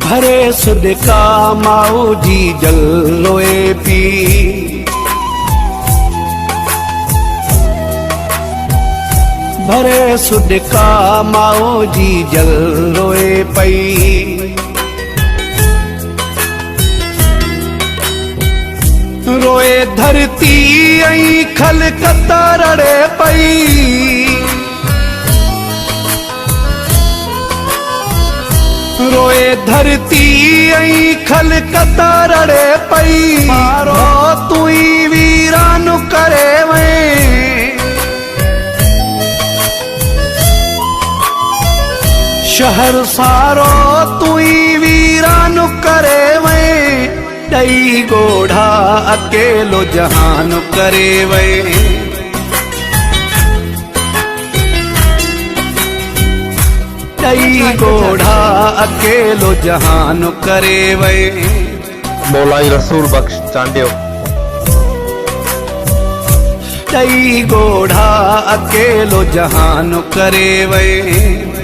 भरे सुध का माओ जी जल रोए पी। भरे सुध का माओ जी जल रोए पई। रोए धरती ऐं खल कतरड़े पई। रोए धरती ऐं खल कतरड़े पई। मारो तुई वीरान करे वे। शहर सारो तुई वीरान करे वे। दई गोढ़ा अकेलो जहान करे वे। दई गोढ़ा अकेलो जहान करे वे। मौलाई रसूल बख्श चांडियो। दई गोढ़ा अकेलो जहान करे वे।